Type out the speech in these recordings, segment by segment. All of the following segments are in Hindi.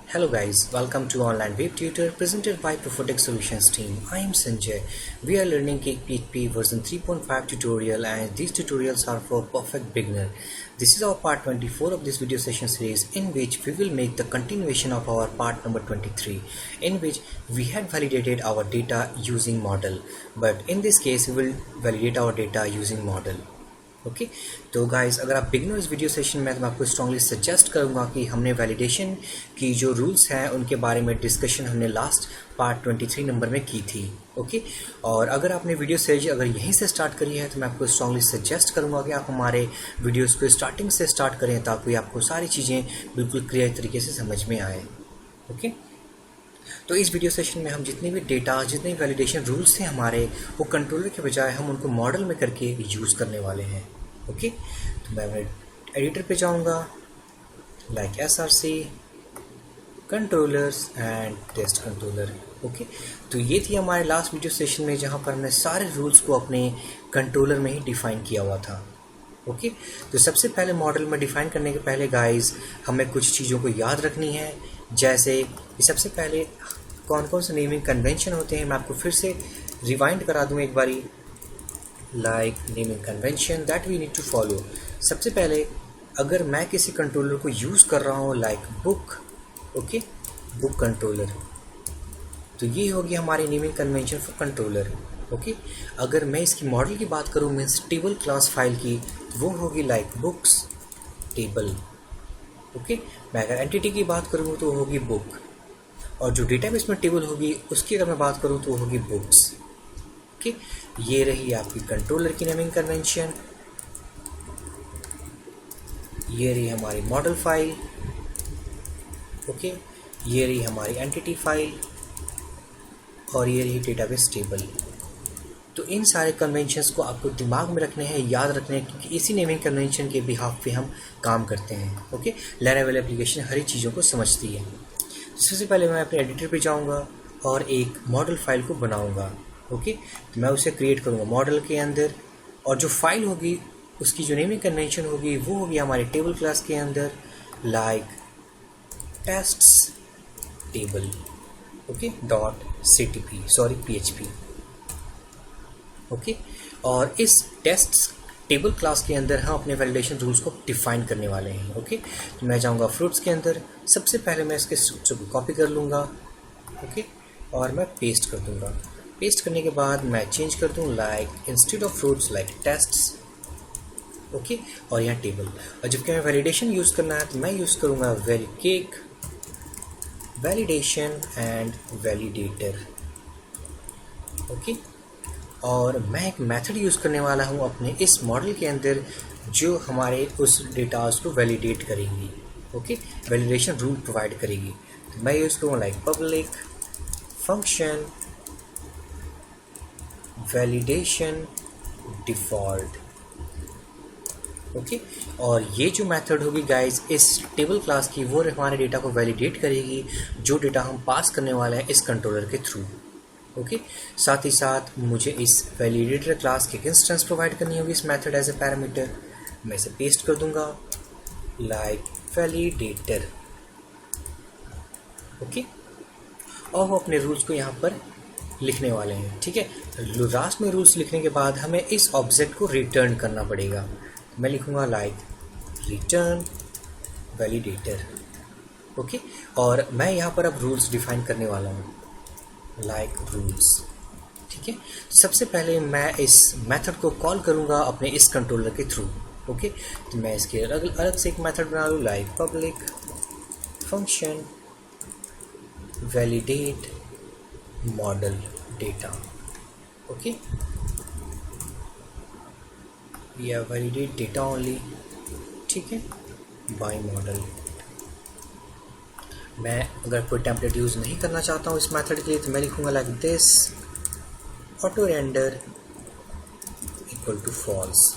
Hello guys, welcome to Online Web Tutor presented by Prophetic Solutions team. I am Sanjay. We are learning Cake PHP version 3.5 tutorial and these tutorials are for perfect beginner. This is our part 24 of this video session series in which we will make the continuation of our part number 23 in which we had validated our data using model, but in this case we will validate our data using model. Okay तो गाइस, अगर आप बिगिनर इस वीडियो सेशन में तो मैं आपको स्ट्रांगली सजेस्ट करूंगा कि हमने वैलिडेशन की जो रूल्स हैं उनके बारे में डिस्कशन हमने लास्ट पार्ट 23 नंबर में की थी। ओके और अगर आपने वीडियो सीरीज अगर यहीं से स्टार्ट करी है तो मैं आपको स्ट्रांगली सजेस्ट करूंगा कि आप हमारे वीडियोस को स्टार्टिंग से स्टार्ट करें ताकि आपको सारी चीज़ें बिल्कुल क्लियर तरीके से समझ में आए। ओके तो इस वीडियो सेशन में हम जितने भी डेटा जितने भी वैलिडेशन रूल्स थे हमारे वो कंट्रोलर के बजाय हम उनको मॉडल में करके यूज़ करने वाले हैं। ओके तो मैं एडिटर पे जाऊंगा, like SRC controllers and test controller. Okay तो ये थी हमारे लास्ट वीडियो सेशन में जहाँ पर हमने सारे रूल्स को अपने कंट्रोलर में ही डिफ़ाइन किया हुआ था। ओके तो सबसे पहले मॉडल में डिफ़ाइन करने के पहले गाइस हमें कुछ चीज़ों को याद रखनी है, जैसे सबसे पहले कौन कौन से नेमिंग कन्वेंशन होते हैं। मैं आपको फिर से रिवाइंड करा दूँ एक बारी, like naming convention that we need to follow. सबसे पहले अगर मैं किसी कंट्रोलर को यूज़ कर रहा हूँ like book, okay book controller, तो ये होगी हमारी naming convention for controller. Okay अगर मैं इसकी मॉडल की बात करूँ मीन्स टेबल क्लास फाइल की, तो वो होगी लाइक बुक्स टेबल। ओके मैं अगर एंटिटी की बात करूँ तो होगी बुक, और जो डेटाबेस में टेबल होगी उसकी अगर मैं बात करूँ तो होगी बुक्स। ओके ये रही आपकी कंट्रोलर की नेमिंग कन्वेंशन, ये रही हमारी मॉडल फाइल, ओके ये रही हमारी एंटिटी फाइल, और ये रही डेटाबेस टेबल। तो इन सारे कन्वेंशंस को आपको दिमाग में रखने हैं, याद रखने हैं, क्योंकि इसी नेमिंग कन्वेंशन के बिहाफ पे हम काम करते हैं। ओके लैरावेल एप्लीकेशन हर एक चीज़ों को समझती है। सबसे पहले मैं अपने एडिटर पे जाऊंगा और एक मॉडल फाइल को बनाऊंगा। ओके तो मैं उसे क्रिएट करूंगा मॉडल के अंदर, और जो फाइल होगी उसकी जो नेमिंग कन्वेंशन होगी वो होगी हमारे टेबल क्लास के अंदर, like tests table, okay dot PHP। Okay और इस टेस्ट्स टेबल क्लास के अंदर हम अपने वैलिडेशन रूल्स को डिफाइन करने वाले हैं। ओके तो मैं जाऊंगा फ्रूट्स के अंदर, सबसे पहले मैं इसके स्ट्रक्चर को कॉपी कर लूँगा, ओके और मैं पेस्ट कर दूँगा। पेस्ट करने के बाद मैं चेंज कर दूँ like instead of fruits like tests, okay और यहाँ टेबल। और जबकि मैं वैलिडेशन यूज़ करना है तो मैं यूज़ करूँगा cake validation and validator. Okay और मैं एक मेथड यूज़ करने वाला हूँ अपने इस मॉडल के अंदर जो हमारे उस डेटास को वैलिडेट करेंगी। ओके वैलिडेशन रूल प्रोवाइड करेगी। तो मैं यूज़ करूँगा like public function validation default. Okay और ये जो मेथड होगी गाइस इस टेबल क्लास की, वो हमारे डेटा को वैलिडेट करेगी जो डेटा हम पास करने वाले हैं इस कंट्रोलर के थ्रू। ओके साथ ही साथ मुझे इस वैलिडेटर क्लास की इंस्टेंस प्रोवाइड करनी होगी इस मेथड एज ए पैरामीटर। मैं इसे पेस्ट कर दूंगा लाइक वैलिडेटर। ओके और वो अपने रूल्स को यहाँ पर लिखने वाले हैं। ठीक है लास्ट में रूल्स लिखने के बाद हमें इस ऑब्जेक्ट को रिटर्न करना पड़ेगा। मैं लिखूँगा लाइक रिटर्न वैलिडेटर। ओके और मैं यहाँ पर अब रूल्स डिफाइन करने वाला हूँ लाइक रूल्स। ठीक है सबसे पहले मैं इस मेथड को कॉल करूँगा अपने इस कंट्रोलर के थ्रू। ओके तो मैं इसके अलग से एक मेथड बना लूँ like public function validate model data. Okay या वैलिडेट डेटा ओनली। ठीक है बाय मॉडल। मैं अगर कोई टेम्पलेट यूज़ नहीं करना चाहता हूँ इस मेथड के लिए तो मैं लिखूँगा like this auto render equal to false.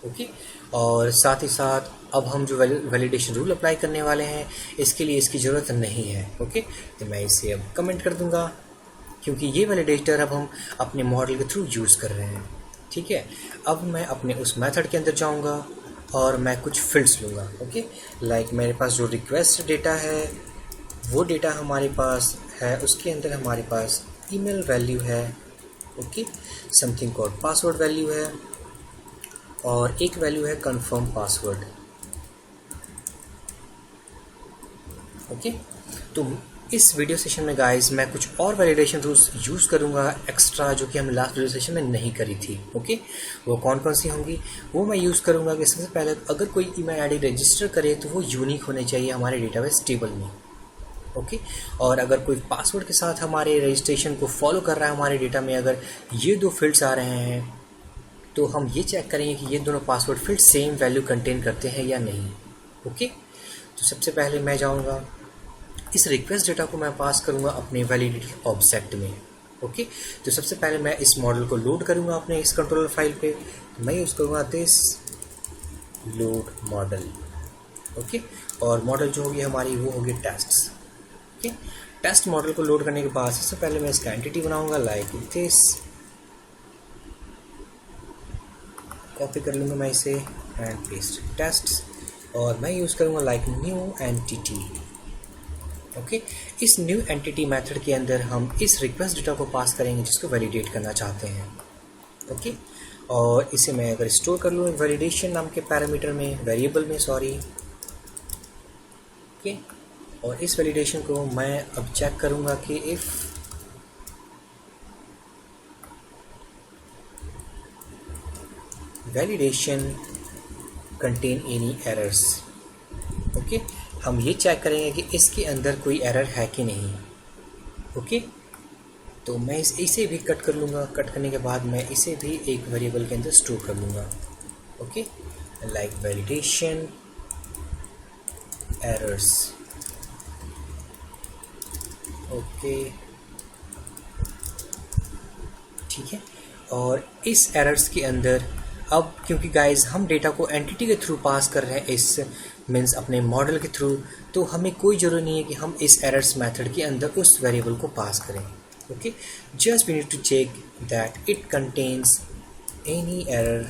Okay और साथ ही साथ अब हम जो वैलिडेशन रूल अप्लाई करने वाले हैं इसके लिए इसकी ज़रूरत नहीं है। ओके तो मैं इसे अब कमेंट कर दूँगा क्योंकि ये वैलिडेटर अब हम अपने मॉडल के थ्रू यूज़ कर रहे हैं। ठीक है अब मैं अपने उस मेथड के अंदर जाऊँगा और मैं कुछ फील्ड्स लूँगा। ओके लाइक मेरे पास जो रिक्वेस्ट डेटा है वो डेटा हमारे पास है, उसके अंदर हमारे पास ईमेल वैल्यू है, okay, something called password value है, और एक वैल्यू है कंफर्म पासवर्ड, ओके। तो इस वीडियो सेशन में गाइस मैं कुछ और वैलिडेशन रूल्स यूज़ करूँगा एक्स्ट्रा, जो कि हम लास्ट वीडियो सेशन में नहीं करी थी, ओके। वो कौन कौन सी होंगी वो मैं यूज़ करूँगा कि सबसे पहले अगर कोई ईमेल आईडी रजिस्टर करे तो वो यूनिक होने चाहिए हमारे डेटाबेस टेबल में, ओके। और अगर कोई पासवर्ड के साथ हमारे रजिस्ट्रेशन को फॉलो कर रहा है हमारे डेटा में, अगर ये दो फील्ड्स आ रहे हैं तो हम ये चेक करेंगे कि ये दोनों password field same value contain करते हैं या नहीं, ओके। तो सबसे पहले मैं जाऊँगा, इस रिक्वेस्ट डेटा को मैं पास करूँगा अपने वैलिडिटी ऑब्जेक्ट में, ओके। तो सबसे पहले मैं इस मॉडल को लोड करूँगा अपने इस कंट्रोलर फाइल पे, तो मैं यूज़ करूँगा दिस लोड मॉडल, ओके। और मॉडल जो होगी हमारी वो होगी टेस्ट्स, ओके। टेस्ट मॉडल को लोड करने के बाद सबसे पहले मैं इसका एंटिटी बनाऊँगा लाइक दिस, कॉपी कर लूँगा मैं इसे एंड पेस्ट टेस्ट्स, और मैं यूज़ करूँगा लाइक न्यू एंटिटी, ओके। इस न्यू एंटिटी मेथड के अंदर हम इस रिक्वेस्ट डेटा को पास करेंगे जिसको वैलिडेट करना चाहते हैं, ओके। और इसे मैं अगर स्टोर कर लूँ वैलिडेशन नाम के पैरामीटर में, वेरिएबल में सॉरी, ओके। और इस वैलिडेशन को मैं अब चेक करूँगा कि if validation contain any errors, okay. हम ये चेक करेंगे कि इसके अंदर कोई एरर है कि नहीं, ओके। तो मैं इसे भी कट कर लूँगा, कट करने के बाद मैं इसे भी एक वेरिएबल के अंदर स्टोर कर लूँगा, okay, like validation errors, okay, ठीक है। और इस एरर्स के अंदर अब क्योंकि गाइस हम डेटा को एंटिटी के थ्रू पास कर रहे हैं, इस मीन्स अपने मॉडल के थ्रू, तो हमें कोई ज़रूरत नहीं है कि हम इस एरर्स मेथड के अंदर उस वेरिएबल को पास करें, okay. Just we need to check that it contains any error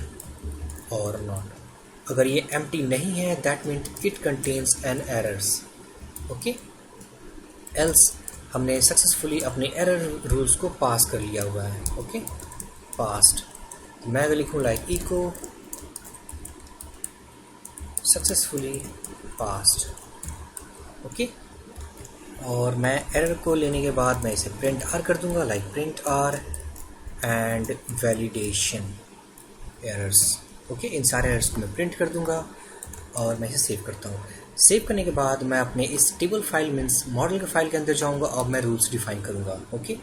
और नॉट। अगर ये एम्प्टी नहीं है that means it contains an errors, okay. Else हमने सक्सेसफुली अपने एरर रूल्स को पास कर लिया हुआ है, ओके, पास्ट। मैं अगर लिखूँ like echo successfully passed, okay. और मैं एरर को लेने के बाद मैं इसे प्रिंट आर कर दूंगा like print R and validation errors, okay. इन सारे एरर्स को मैं प्रिंट कर दूंगा और मैं इसे सेव करता हूँ। सेव करने के बाद मैं अपने इस टेबल फाइल मीन्स मॉडल के फाइल के अंदर जाऊँगा और मैं रूल्स डिफाइन करूँगा, ओके।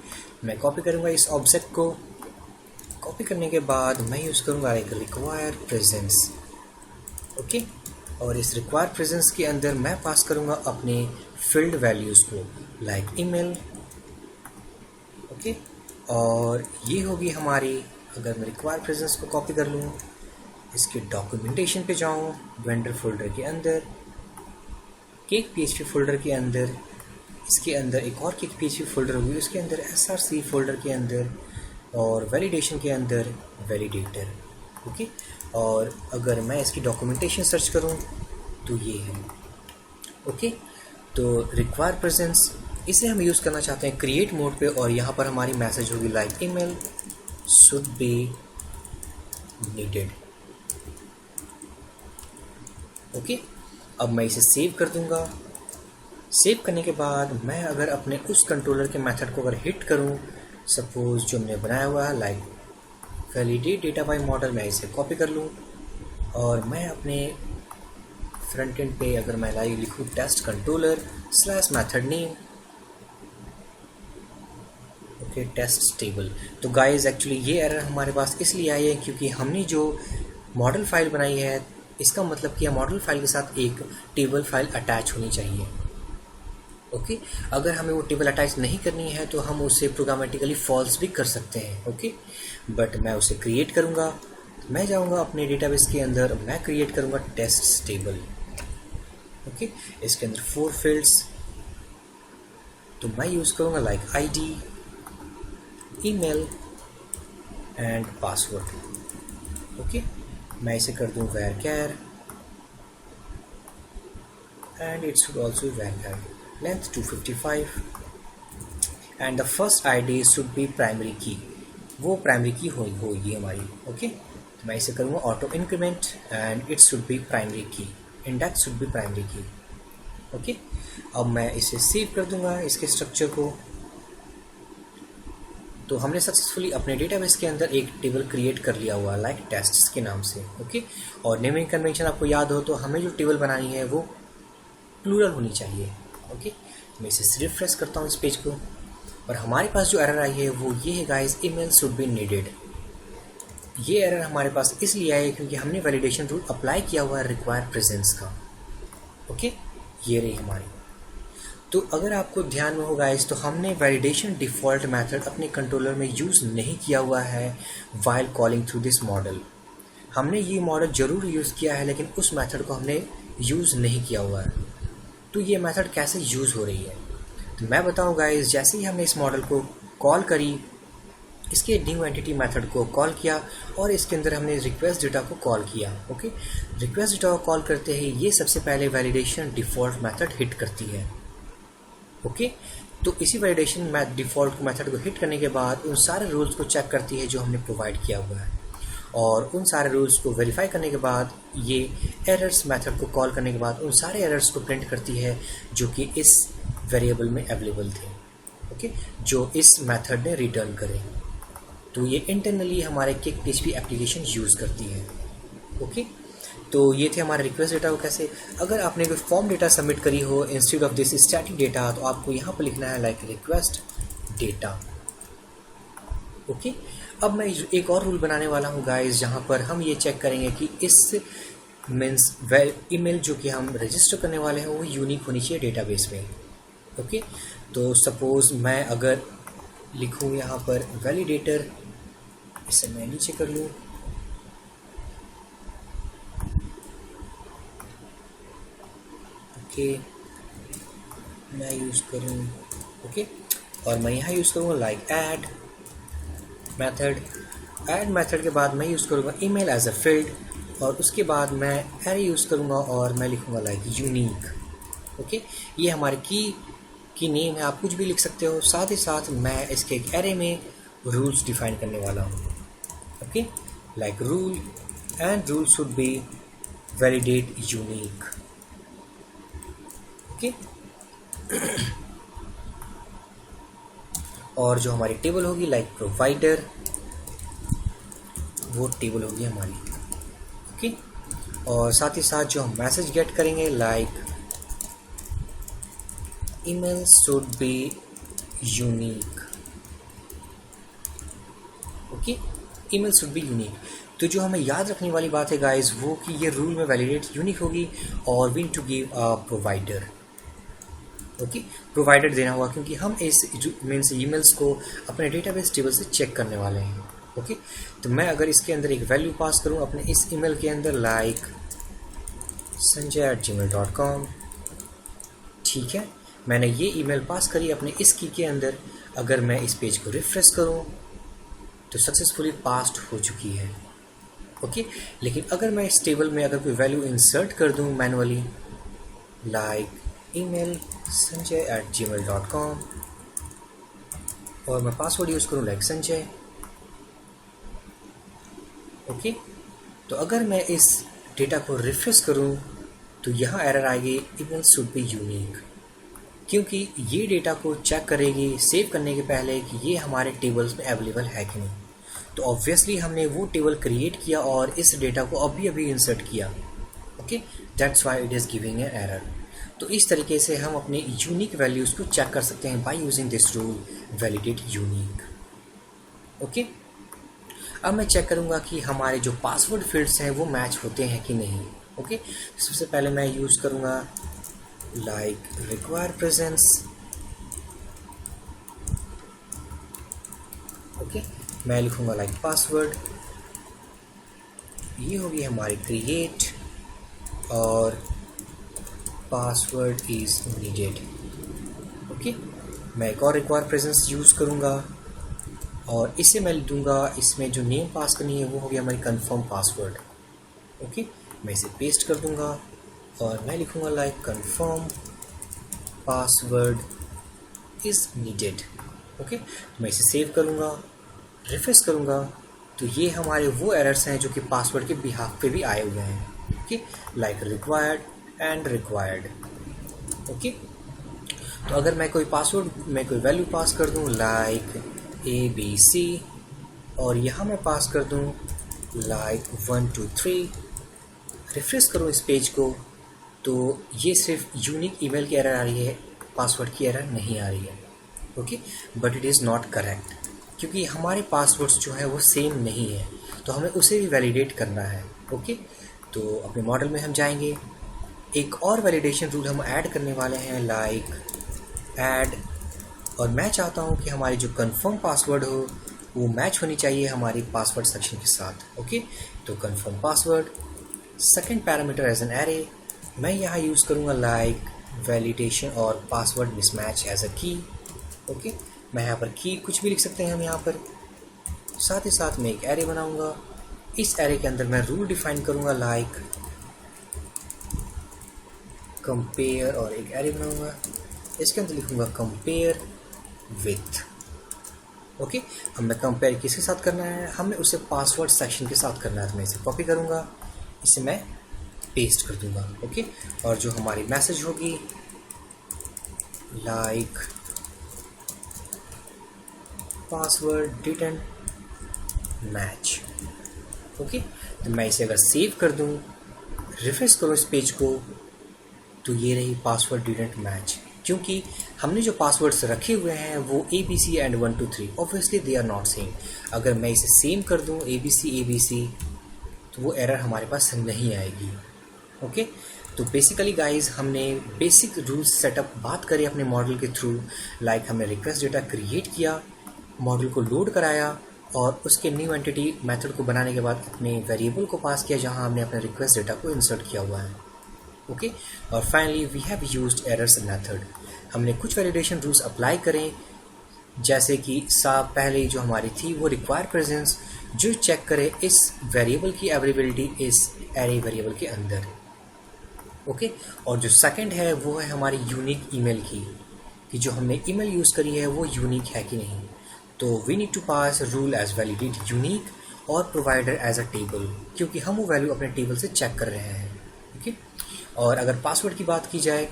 मैं कॉपी करूँगा इस ऑब्जेक्ट को, कॉपी करने के बाद मैं यूज़ करूँगा एक रिक्वायर प्रेजेंस, ओके। और इस रिक्वायर प्रेजेंस के अंदर मैं पास करूँगा अपने फील्ड वैल्यूज़ को लाइक ईमेल, ओके। और ये होगी हमारी, अगर मैं रिक्वायर प्रेजेंस को कॉपी कर लूँ, इसके डॉक्यूमेंटेशन पे जाऊँ, वेंडर फोल्डर के अंदर, केक PHP फोल्डर के अंदर, इसके अंदर एक और केक PHP फोल्डर होगी, उसके अंदर SRC फोल्डर के अंदर, और वैलिडेशन के अंदर वैलिडेटर, ओके। और अगर मैं इसकी डॉक्यूमेंटेशन सर्च करूं तो ये है, ओके। तो रिक्वायर प्रेजेंस इसे हम यूज़ करना चाहते हैं क्रिएट मोड पे, और यहाँ पर हमारी मैसेज होगी like email should be needed, okay. अब मैं इसे सेव कर दूंगा। सेव करने के बाद मैं अगर अपने उस कंट्रोलर के मेथड को अगर हिट करूं, सपोज जो हमने बनाया हुआ है like validate data bye model, मैं इसे कॉपी कर लूं और मैं अपने फ्रंट एंड पे अगर मैं लाइक लिखूँ test controller slash method name, okay, test table. तो गाइस एक्चुअली ये एरर हमारे पास इसलिए आई है क्योंकि हमने जो मॉडल फाइल बनाई है इसका मतलब कि मॉडल फाइल के साथ एक टेबल फाइल अटैच होनी चाहिए, ओके। अगर हमें वो टेबल अटैच नहीं करनी है तो हम उसे प्रोग्रामेटिकली फॉल्स भी कर सकते हैं, ओके। बट मैं उसे क्रिएट करूँगा, मैं जाऊँगा अपने डेटाबेस के अंदर, मैं क्रिएट करूँगा टेस्ट टेबल, ओके। इसके अंदर 4 फील्ड्स, तो मैं यूज़ करूँगा like ID, email and password, okay. मैं इसे कर दूँ varchar and it should also varchar, length 255 and the first ID should be primary की, वो प्राइमरी की होगी हमारी। ओके, तो मैं इसे करूँगा auto increment and it should be primary की, इंडेक्स शुड बी प्राइमरी की। ओके, अब मैं इसे सेव कर दूंगा इसके स्ट्रक्चर को। तो हमने सक्सेसफुली अपने डेटाबेस के अंदर एक टेबल क्रिएट कर लिया हुआ लाइक टेस्ट्स के नाम से। ओके, और नेमिंग कन्वेंशन आपको याद हो तो हमें जो टेबल बनानी है वो प्लूरल होनी चाहिए। ओके, मैं इसे रिफ्रेश करता हूँ इस पेज को, और हमारे पास जो एरर आई है वो ये है guys, email should be needed. ये एरर हमारे पास इसलिए आई है क्योंकि हमने वैलिडेशन रूल अप्लाई किया हुआ है रिक्वायर प्रेजेंस का। ओके, ये रही हमारी। तो अगर आपको ध्यान में होगा इस, तो हमने वैलिडेशन डिफ़ॉल्ट मेथड अपने कंट्रोलर में यूज़ नहीं किया हुआ है while calling through this model. हमने ये मॉडल ज़रूर यूज़ किया है लेकिन उस मेथड को हमने यूज़ नहीं किया हुआ है। तो ये मेथड कैसे यूज़ हो रही है तो मैं बताऊँ गाइस, जैसे ही हमने इस मॉडल को कॉल करी, इसके न्यू एंटिटी मेथड को कॉल किया और इसके अंदर हमने रिक्वेस्ट डेटा को कॉल किया। ओके, रिक्वेस्ट डेटा को कॉल करते ही ये सबसे पहले वैलिडेशन डिफ़ॉल्ट मेथड हिट करती है। ओके, तो इसी वैलिडेशन डिफ़ॉल्ट मेथड को हिट करने के बाद उन सारे रूल्स को चेक करती है जो हमने प्रोवाइड किया हुआ है, और उन सारे रूल्स को वेरीफाई करने के बाद ये एरर्स मेथड को कॉल करने के बाद उन सारे एरर्स को प्रिंट करती है जो कि इस वेरिएबल में अवेलेबल थे। ओके, जो इस मेथड ने रिटर्न करे। तो ये इंटरनली हमारे किक PHP एप्लीकेशन यूज़ करती है। ओके, तो ये थे हमारे रिक्वेस्ट डेटा को कैसे। अगर आपने कोई फॉर्म डेटा सबमिट करी हो instead of this static data, तो आपको यहाँ पर लिखना है लाइक रिक्वेस्ट डेटा। ओके, अब मैं एक और रूल बनाने वाला हूँ गाइस, जहाँ पर हम ये चेक करेंगे कि इस मीन्स ईमेल जो कि हम रजिस्टर करने वाले हैं वो यूनिक होनी चाहिए डेटाबेस में। ओके, तो सपोज़ मैं अगर लिखूँ यहाँ पर वैलिडेटर, इसे मैं नीचे कर लूँ, ओके, मैं यूज़ करूँ, ओके, और मैं यहाँ यूज़ करूँगा लाइक ऐड मेथड के बाद मैं यूज़ करूँगा ईमेल एज अ फील्ड, और उसके बाद मैं एरे यूज़ करूँगा और मैं लिखूँगा लाइक यूनिक। ओके, ये हमारे की नेम है, आप कुछ भी लिख सकते हो। साथ ही साथ मैं इसके एक एरे में रूल्स डिफाइन करने वाला हूँ। Okay, like rule and rule should be validate unique. Okay, और जो हमारी टेबल होगी लाइक प्रोवाइडर, वो टेबल होगी हमारी। ओके, और साथ ही साथ जो हम मैसेज गेट करेंगे like email should be unique. Okay, email should be unique. तो जो हमें याद रखने वाली बात है गाइस वो कि ये रूल में वैलिडेट यूनिक होगी और we need to give a provider. Okay, provider देना होगा क्योंकि हम इस मीन्स ईमेल्स को अपने डेटाबेस टेबल से चेक करने वाले हैं। ओके, तो मैं अगर इसके अंदर एक वैल्यू पास करूं अपने इस ईमेल के अंदर लाइक sanjay@gmail.com, ठीक है, मैंने ये ईमेल पास करी अपने इस की के अंदर। अगर मैं इस पेज को रिफ्रेश करूं तो सक्सेसफुली पास्ड हो चुकी है। ओके, लेकिन अगर मैं इस टेबल में अगर कोई वैल्यू इंसर्ट कर दूं मैनुअली लाइक ईमेल sanjay@gmail.com और मैं पासवर्ड यूज़ करूं लाइक संजय। ओके, तो अगर मैं इस डेटा को रिफ्रेश करूं तो यहाँ एरर आएगी ईमेल शुड बी यूनिक, क्योंकि ये डेटा को चेक करेगी सेव करने के पहले कि ये हमारे टेबल्स में अवेलेबल है कि नहीं। तो ऑब्वियसली हमने वो टेबल क्रिएट किया और इस डेटा को अभी इंसर्ट किया। Okay, that's why it is giving a error. तो इस तरीके से हम अपने यूनिक वैल्यूज़ को चेक कर सकते हैं bye using this rule validate unique. Okay, अब मैं चेक करूंगा कि हमारे जो पासवर्ड फील्ड्स हैं वो मैच होते हैं कि नहीं। ओके, सबसे पहले मैं यूज़ करूंगा लाइक रिक्वायर प्रेजेंस। ओके, मैं लिखूंगा लाइक पासवर्ड, ये होगी हमारी क्रिएट और पासवर्ड इज़ नीडेड। ओके, मैं एक और रिक्वायर प्रेजेंस यूज़ करूंगा और इसे मैं दूंगा, इसमें जो नेम पास करनी है वो होगी हमारी कंफर्म पासवर्ड। ओके, मैं इसे पेस्ट कर दूंगा और मैं लिखूंगा like confirm password is needed. Okay, मैं इसे सेव करूँगा, रिफ्रेश करूँगा, तो ये हमारे वो एरर्स हैं जो कि पासवर्ड के बिहाफ पे भी आए हुए हैं। Okay, like required and required. Okay, तो अगर मैं कोई वैल्यू पास कर दूँ लाइक ABC और यहाँ मैं पास कर दूँ लाइक 1 2 3, रिफ्रेश करूँ इस पेज को, तो ये सिर्फ यूनिक ईमेल की एरर आ रही है, पासवर्ड की एरर नहीं आ रही है। Okay, but it is not correct, क्योंकि हमारे पासवर्ड्स जो है वो सेम नहीं है, तो हमें उसे भी वैलिडेट करना है। ओके, तो अपने मॉडल में हम जाएंगे, एक और वैलिडेशन रूल हम ऐड करने वाले हैं लाइक ऐड, और मैं चाहता हूँ कि हमारी जो कंफर्म पासवर्ड हो वो मैच होनी चाहिए हमारी पासवर्ड सेक्शन के साथ। ओके, तो confirm password, second parameter as an array, मैं यहाँ यूज़ करूँगा लाइक वैलिडेशन और password mismatch as a key. Okay, मैं यहाँ पर की कुछ भी लिख सकते हैं हम यहाँ पर। साथ ही साथ मैं एक एरे बनाऊँगा, इस एरे के अंदर मैं रूल डिफाइन करूँगा लाइक कंपेयर, और एक एरे बनाऊँगा, इसके अंदर लिखूँगा कंपेयर विथ। ओके, अब मैं कंपेयर किसके साथ करना है, हमें उसे पासवर्ड सेक्शन के साथ करना है, तो मैं इसे कॉपी करूँगा, इसे मैं पेस्ट कर दूँगा। ओके, और जो हमारी मैसेज होगी like password didn't match. Okay, तो मैं इसे अगर सेव कर दूँ, रिफ्रेश करो इस पेज को, तो ये रही पासवर्ड डिडंट मैच, क्योंकि हमने जो पासवर्ड्स रखे हुए हैं वो ABC and 1 2 3, obviously they are not same. अगर मैं इसे सेम कर दूँ ABC तो वो एरर हमारे पास नहीं आएगी। ओके, तो बेसिकली गाइज हमने बेसिक रूल्स सेटअप बात करी अपने मॉडल के थ्रू, लाइक हमने रिक्वेस्ट डेटा क्रिएट किया, मॉडल को लोड कराया, और उसके न्यू एंटिटी मेथड को बनाने के बाद अपने वेरिएबल को पास किया जहां हमने अपने रिक्वेस्ट डेटा को इंसर्ट किया हुआ है। ओके, और finally we have used errors method. हमने कुछ वैलिडेशन रूल्स अप्लाई करें, जैसे कि पहले जो हमारी थी वो रिक्वायर प्रेजेंस, जो चेक करे इस वेरिएबल की अवेलेबिलिटी इस एरे वेरिएबल के अंदर। ओके, और जो सेकंड है वो है हमारी यूनिक ईमेल की, कि जो हमने ईमेल यूज़ करी है वो यूनिक है कि नहीं। तो we need to pass rule as validate unique और प्रोवाइडर एज अ टेबल, क्योंकि हम वो वैल्यू अपने टेबल से चेक कर रहे हैं। ओके, और अगर पासवर्ड की बात की जाए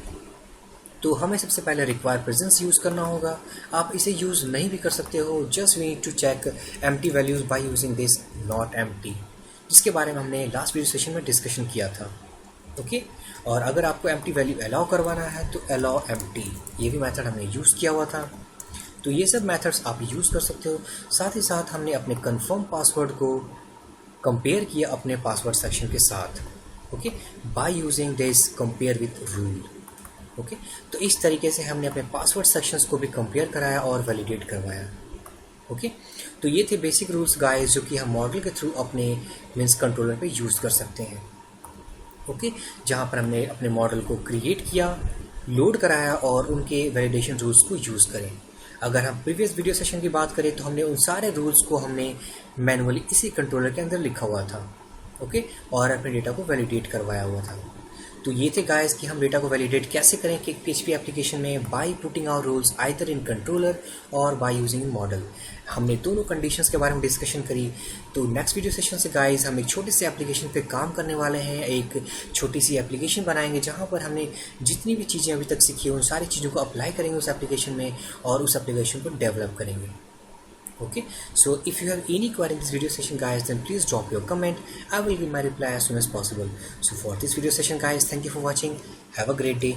तो हमें सबसे पहले रिक्वायर प्रेजेंस यूज़ करना होगा। आप इसे यूज़ नहीं भी कर सकते हो, just we need to check empty values by using this not empty, जिसके बारे में हमने लास्ट वीडियो सेशन में डिस्कशन किया था। ओके, और अगर आपको एम्प्टी वैल्यू अलाउ करवाना है तो अलाउ एम्प्टी, ये भी मेथड हमने यूज़ किया हुआ था। तो ये सब मेथड्स आप यूज़ कर सकते हो। साथ ही साथ हमने अपने कंफर्म पासवर्ड को कंपेयर किया अपने पासवर्ड सेक्शन के साथ, okay, bye using this compare with rule. Okay, तो इस तरीके से हमने अपने पासवर्ड सेक्शंस को भी कंपेयर कराया और वैलिडेट करवाया। ओके, तो ये थे बेसिक रूल्स गाइस, जो कि हम मॉडल के थ्रू अपने मीन्स कंट्रोलर पे यूज़ कर सकते हैं। ओके, जहाँ पर हमने अपने मॉडल को क्रिएट किया, लोड कराया और उनके वैलिडेशन रूल्स को यूज़ करें। अगर हम प्रीवियस वीडियो सेशन की बात करें तो हमने उन सारे रूल्स को हमने मैनुअली इसी कंट्रोलर के अंदर लिखा हुआ था। ओके, और अपने डेटा को वैलिडेट करवाया हुआ था। तो ये थे गाइस कि हम डेटा को वैलिडेट कैसे करें कि PHP एप्लीकेशन में, by putting our rules either in controller और बाय यूजिंग मॉडल। हमने दोनों कंडीशंस के बारे में डिस्कशन करी। तो नेक्स्ट वीडियो सेशन से गाइस हम एक छोटे से एप्लीकेशन पे काम करने वाले हैं, एक छोटी सी एप्लीकेशन बनाएंगे जहाँ पर हमने जितनी भी चीज़ें अभी तक सीखी उन सारी चीज़ों को अप्लाई करेंगे उस एप्लीकेशन में और उस एप्लीकेशन को डेवलप करेंगे। Okay, so if you have any query in this video session guys, then please drop your comment. I will give my reply as soon as possible. So for this video session guys, thank you for watching. Have a great day.